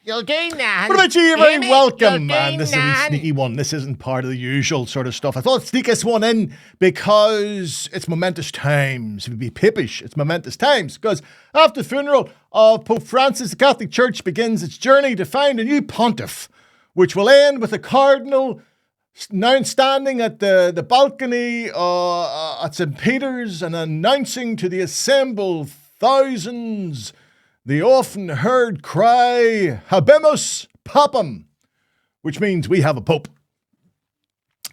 You'll do that. What about you? You're very Amy, welcome. you'll do And this is a wee that. sneaky one. This isn't part of the usual sort of stuff. I thought I'd sneak this one in because it's momentous times. If you'd be Papish, it's momentous times. Because after the funeral of Pope Francis, the Catholic Church begins its journey to find a new pontiff, which will end with a cardinal now standing at the balcony at St. Peter's and announcing to the assembled thousands the often heard cry, Habemus Papam, which means we have a pope.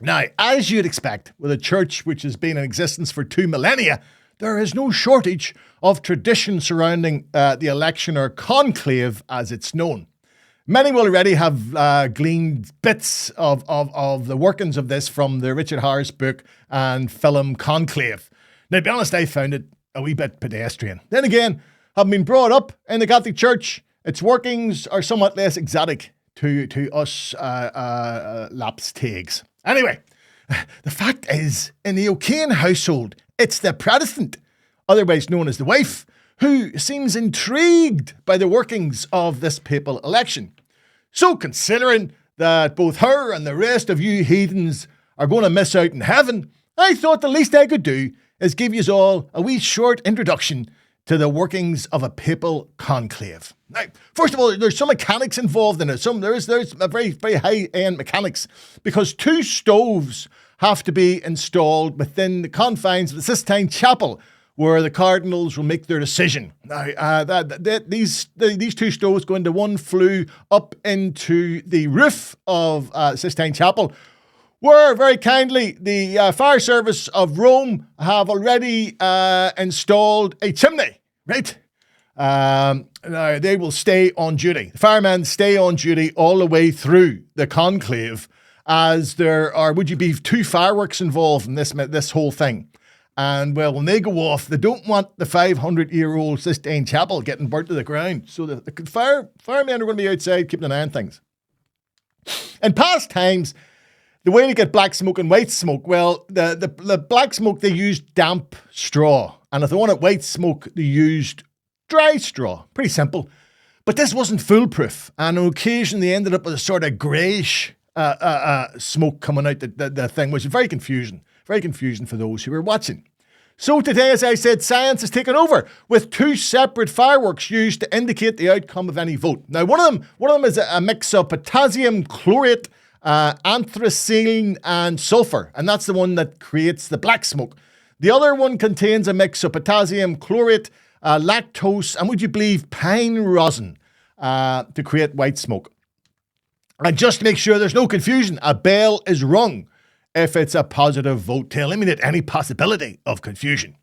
Now, as you'd expect, with a church which has been in existence for 2 millennia, there is no shortage of tradition surrounding the election, or conclave as it's known. Many will already have gleaned bits of the workings of this from the Richard Harris book and film Conclave. Now, to be honest, I found it a wee bit pedestrian. Then again, having been brought up in the Catholic Church, its workings are somewhat less exotic to us lapsed tags. Anyway, the fact is, in the O'Kane household, it's the Protestant, otherwise known as the wife, who seems intrigued by the workings of this papal election. So considering that both her and the rest of you heathens are going to miss out in heaven, I thought the least I could do is give you all a wee short introduction to the workings of a papal conclave. Now, first of all, there's some mechanics involved in it. There's a very, very high-end mechanics, because 2 stoves have to be installed within the confines of the Sistine Chapel, where the cardinals will make their decision. Now, these 2 stoves go into one flue up into the roof of Sistine Chapel, where very kindly the fire service of Rome have already installed a chimney, right? Now, they will stay on duty. The firemen stay on duty all the way through the conclave, as there are, would you be, 2 fireworks involved in this whole thing. And, well, when they go off, they don't want the 500-year-old Sistine Chapel getting burnt to the ground. So the firemen are going to be outside keeping an eye on things. In past times, the way to get black smoke and white smoke, well, the black smoke, they used damp straw. And if they wanted white smoke, they used dry straw. Pretty simple. But this wasn't foolproof. And on occasion, they ended up with a sort of greyish smoke coming out the thing, which is very confusing. Very confusing for those who were watching. So today, as I said, science has taken over, with 2 separate fireworks used to indicate the outcome of any vote. Now, one of them is a mix of potassium chlorate, anthracene, and sulfur, and that's the one that creates the black smoke. The other one contains a mix of potassium chlorate, lactose, and would you believe pine rosin to create white smoke. And just to make sure there's no confusion, a bell is rung if it's a positive vote, to eliminate any possibility of confusion.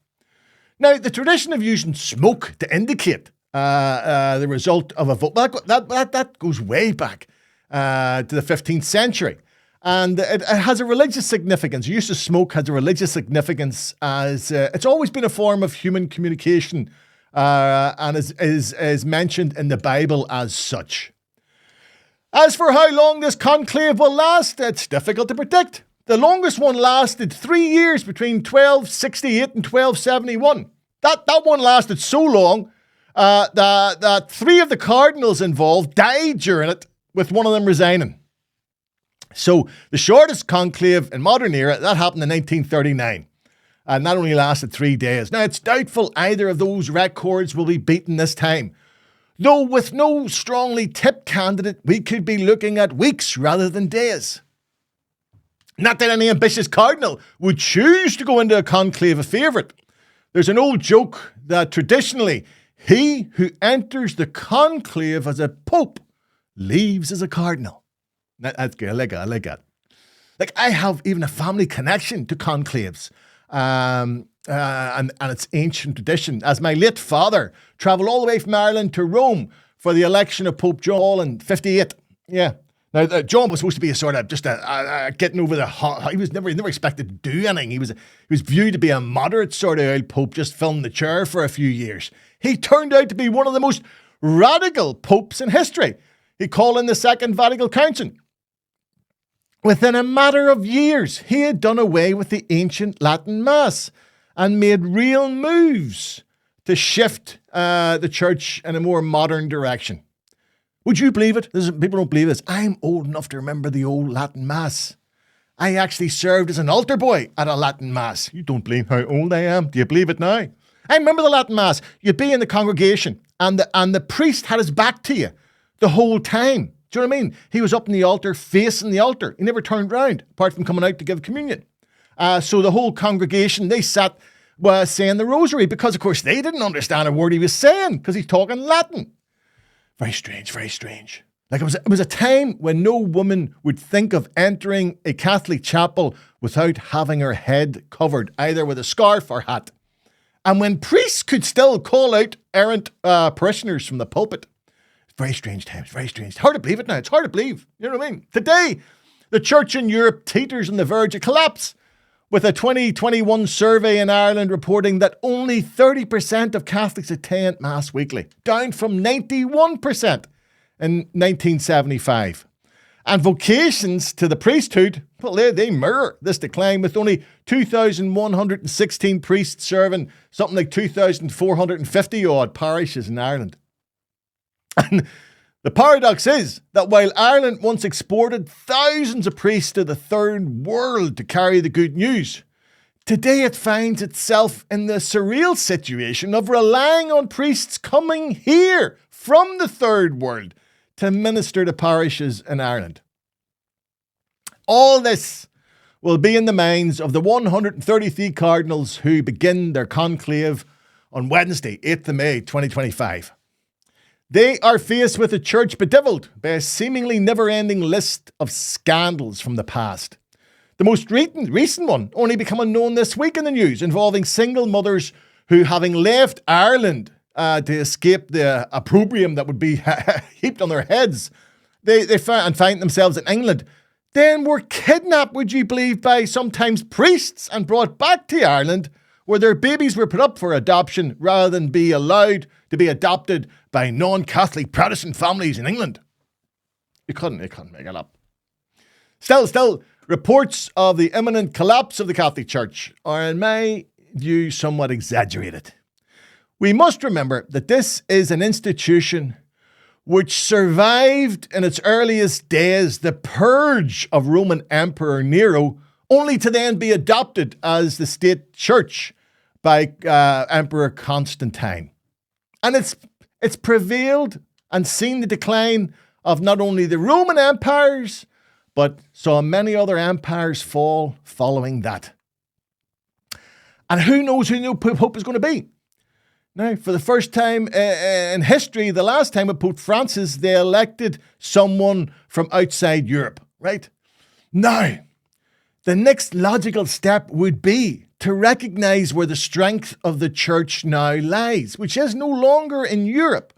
Now, the tradition of using smoke to indicate the result of a vote, that goes way back to the 15th century. And it has a religious significance. The use of smoke has a religious significance, as it's always been a form of human communication and is mentioned in the Bible as such. As for how long this conclave will last, it's difficult to predict. The longest one lasted 3 years between 1268 and 1271. That one lasted so long that 3 of the cardinals involved died during it, with one of them resigning. So the shortest conclave in modern era, that happened in 1939. And that only lasted 3 days. Now, it's doubtful either of those records will be beaten this time. Though with no strongly tipped candidate, we could be looking at weeks rather than days. Not that any ambitious cardinal would choose to go into a conclave a favourite. There's an old joke that traditionally, he who enters the conclave as a pope leaves as a cardinal. That's good. I like that. Like, I have even a family connection to conclaves and its ancient tradition, as my late father travelled all the way from Ireland to Rome for the election of Pope John Paul in 58. Yeah. Now, John was supposed to be a sort of just a getting over the hot. He never expected to do anything. He was viewed to be a moderate sort of old pope, just filling the chair for a few years. He turned out to be one of the most radical popes in history. He called in the Second Vatican Council. Within a matter of years, he had done away with the ancient Latin Mass and made real moves to shift the church in a more modern direction. Would you believe it? People don't believe this. I'm old enough to remember the old Latin Mass. I actually served as an altar boy at a Latin Mass. You don't believe how old I am. Do you believe it now? I remember the Latin Mass. You'd be in the congregation and the priest had his back to you the whole time. Do you know what I mean? He was up in the altar, facing the altar. He never turned round, apart from coming out to give communion. So the whole congregation, they sat saying the rosary because, of course, they didn't understand a word he was saying because he's talking Latin. Very strange, very strange. Like it was a time when no woman would think of entering a Catholic chapel without having her head covered, either with a scarf or hat. And when priests could still call out errant parishioners from the pulpit. Very strange times, very strange. It's hard to believe it now. It's hard to believe. You know what I mean? Today, the church in Europe teeters on the verge of collapse, with a 2021 survey in Ireland reporting that only 30% of Catholics attend Mass weekly, down from 91% in 1975. And vocations to the priesthood, well, they mirror this decline, with only 2,116 priests serving something like 2,450 odd parishes in Ireland. And the paradox is that while Ireland once exported thousands of priests to the third world to carry the good news, today it finds itself in the surreal situation of relying on priests coming here from the third world to minister to parishes in Ireland. All this will be in the minds of the 133 cardinals who begin their conclave on Wednesday, 8th of May, 2025. They are faced with a church bedevilled by a seemingly never-ending list of scandals from the past. The most recent one only becoming known this week in the news, involving single mothers who, having left Ireland to escape the opprobrium that would be heaped on their heads, they find themselves in England, then were kidnapped, would you believe, by sometimes priests and brought back to Ireland, where their babies were put up for adoption rather than be allowed to be adopted by non-Catholic Protestant families in England. You couldn't make it up. Still, reports of the imminent collapse of the Catholic Church are, in my view, somewhat exaggerated. We must remember that this is an institution which survived in its earliest days the purge of Roman Emperor Nero, only to then be adopted as the state church by Emperor Constantine. And it's prevailed and seen the decline of not only the Roman empires, but saw many other empires fall following that. And who knows who the new Pope is going to be? Now, for the first time in history, the last time with Pope Francis, they elected someone from outside Europe, right? Now, the next logical step would be to recognize where the strength of the church now lies, which is no longer in Europe.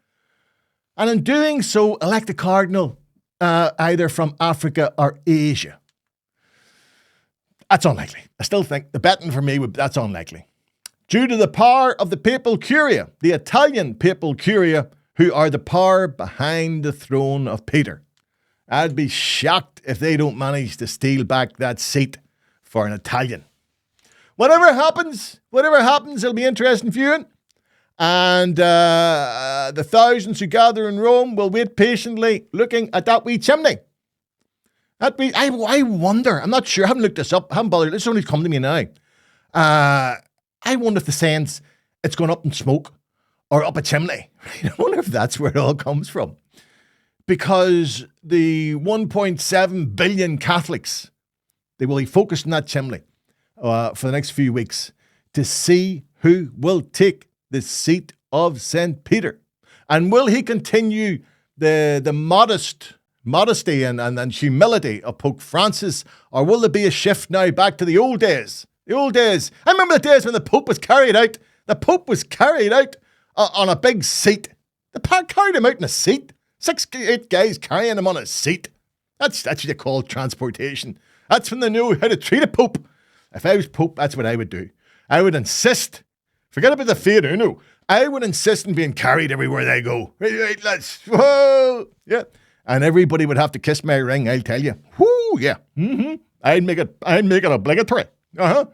And in doing so, elect a cardinal either from Africa or Asia. That's unlikely. I still think the betting for me that's unlikely. Due to the power of the Papal Curia, the Italian Papal Curia, who are the power behind the throne of Peter. I'd be shocked if they don't manage to steal back that seat for an Italian. Whatever happens, it'll be interesting viewing. And the thousands who gather in Rome will wait patiently looking at that wee chimney. I wonder, I'm not sure, I haven't looked this up, I haven't bothered, it's only come to me now. I wonder if the sense it's going up in smoke or up a chimney. I wonder if that's where it all comes from. Because the 1.7 billion Catholics, they will be focused on that chimney for the next few weeks to see who will take the seat of St. Peter. And will he continue the modesty and humility of Pope Francis, or will there be a shift now back to the old days? The old days. I remember the days when the Pope was carried out. The Pope was carried out on a big seat. The Pope carried him out in a seat. 6-8 guys carrying him on a seat. That's what you call transportation. That's when they knew how to treat a Pope. If I was Pope, that's what I would do. I would insist. Forget about the theatre, no. I would insist on being carried everywhere they go. Right, lads. Whoa. Yeah. And everybody would have to kiss my ring, I'll tell you. Whoo, yeah. Mm-hmm. I'd make it obligatory. Uh-huh.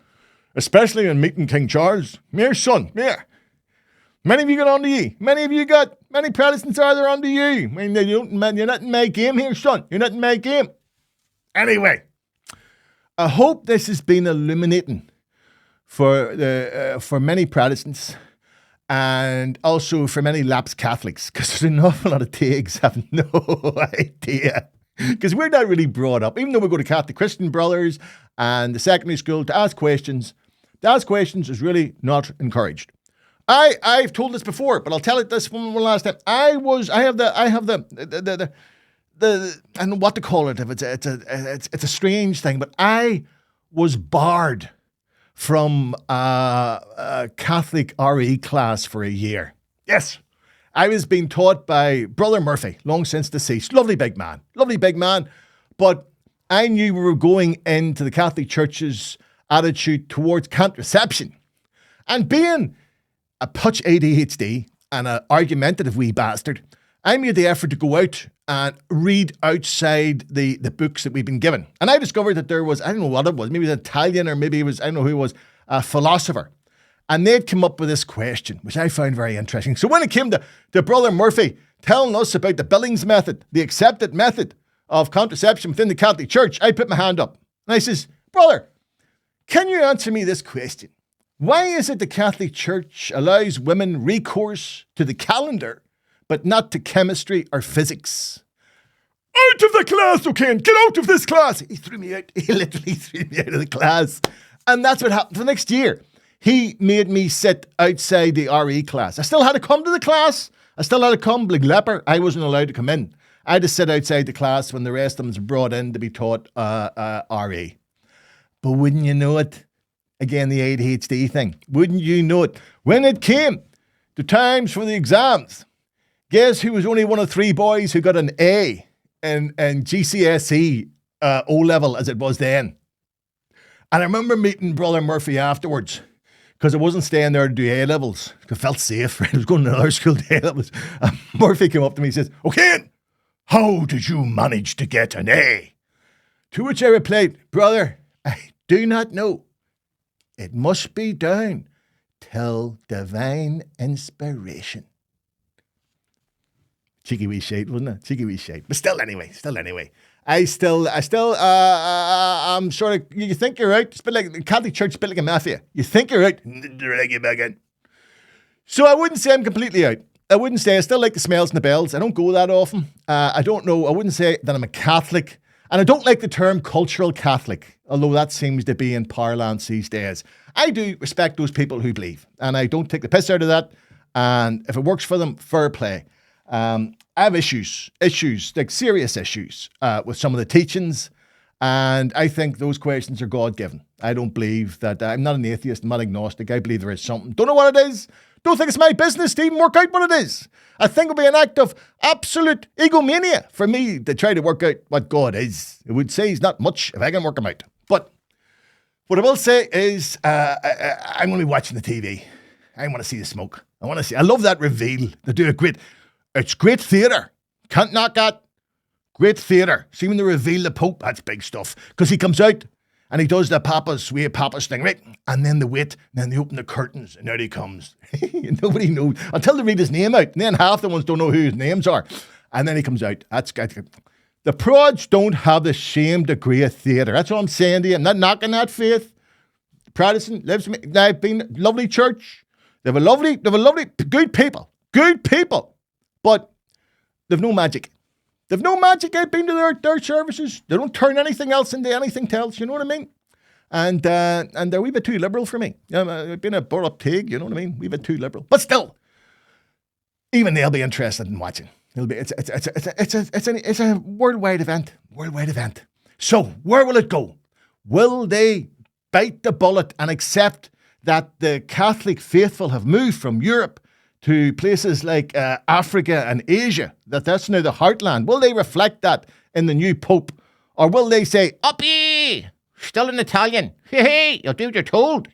Especially in meeting King Charles. Mere son, yeah. Many of you got on to ye. Many of you got Many Protestants are there under you. I mean, you're not in my game here, son. You're not in my game. Anyway, I hope this has been illuminating for many Protestants and also for many lapsed Catholics, because there's an awful lot of tags have no idea. Because we're not really brought up, even though we go to Catholic Christian brothers and the secondary school to ask questions. To ask questions is really not encouraged. I've told this before, but I'll tell it this one last time. I have the I don't know what to call it. If it's a strange thing, but I was barred from a Catholic RE class for a year. Yes, I was being taught by Brother Murphy, long since deceased. Lovely big man. But I knew we were going into the Catholic Church's attitude towards contraception. And being a touch ADHD and an argumentative wee bastard, I made the effort to go out and read outside the books that we've been given. And I discovered that there was, I don't know what it was, maybe it was Italian or maybe it was, I don't know who it was, a philosopher. And they'd come up with this question, which I found very interesting. So when it came to Brother Murphy telling us about the Billings method, the accepted method of contraception within the Catholic Church, I put my hand up. And I says, brother, can you answer me this question? Why is it the Catholic Church allows women recourse to the calendar, but not to chemistry or physics? Out of the class, O'Kane! Get out of this class! He threw me out. He literally threw me out of the class. And that's what happened. The next year, he made me sit outside the RE class. I still had to come to the class. I still had to come, like leper. I wasn't allowed to come in. I had to sit outside the class when the rest of them were brought in to be taught RE. But wouldn't you know it? Again, the ADHD thing. Wouldn't you know it? When it came to times for the exams, guess who was only one of 3 boys who got an A in GCSE O-level as it was then? And I remember meeting Brother Murphy afterwards, because I wasn't staying there to do A-levels. I felt safe. Right? I was going to another school to A-levels. And Murphy came up to me and says, "Okay, how did you manage to get an A?" To which I replied, "Brother, I do not know. It must be down till divine inspiration." Cheeky wee shite, wasn't it? Cheeky wee shite. But still anyway. I'm sort of, you think you're out. It's a bit like the Catholic Church, a bit like a mafia. You think you're out, drag you back in. So I wouldn't say I'm completely out. I wouldn't say I still like the smells and the bells. I don't go that often. I don't know. I wouldn't say that I'm a Catholic. And I don't like the term cultural Catholic, although that seems to be in parlance these days. I do respect those people who believe, and I don't take the piss out of that. And if it works for them, fair play. I have issues, like serious issues with some of the teachings, and I think those questions are God-given. I don't believe that. I'm not an atheist, I'm not agnostic. I believe there is something. Don't know what it is. Don't think it's my business to even work out what it is. I think it would be an act of absolute egomania for me to try to work out what God is. It would say he's not much if I can work him out. But what I will say is I'm going to be watching the TV. I want to see the smoke. I love that reveal. They do it's great theatre. Can't knock that. Great theatre. See when they reveal the Pope, that's big stuff. Because he comes out and he does the Papa's thing, right? And then they wait, and then they open the curtains, and out he comes. Nobody knows. Until they read his name out. And then half the ones don't know who his names are. And then he comes out. The prods don't have the same degree of theatre. That's what I'm saying to you. I'm not knocking that faith. Protestant lives. They've been lovely church. They have a lovely, good people. But they've no magic. They've no magic. I've been to their services. They don't turn anything else into anything else. You know what I mean? And they're a wee bit too liberal for me. I've been a brought-up pig. You know what I mean? A wee bit too liberal. But still, even they'll be interested in watching. It's a worldwide event. So where will it go? Will they bite the bullet and accept that the Catholic faithful have moved from Europe to places like Africa and Asia, that's now the heartland? Will they reflect that in the new Pope? Or will they say, uppy, still in Italian, hey, you'll do what you're told.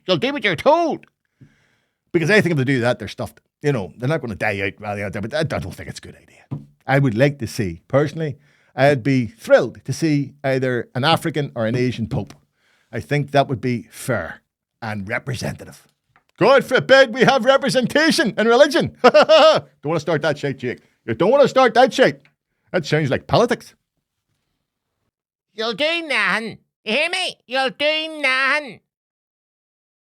Because I think if they do that, they're stuffed. You know, they're not going to die out rather out there, but I don't think it's a good idea. I would like to see, personally, I'd be thrilled to see either an African or an Asian Pope. I think that would be fair and representative. God forbid we have representation in religion. Don't want to start that shit, Jake. You don't want to start that shit. That sounds like politics. You'll do nothing. You hear me? You'll do nothing.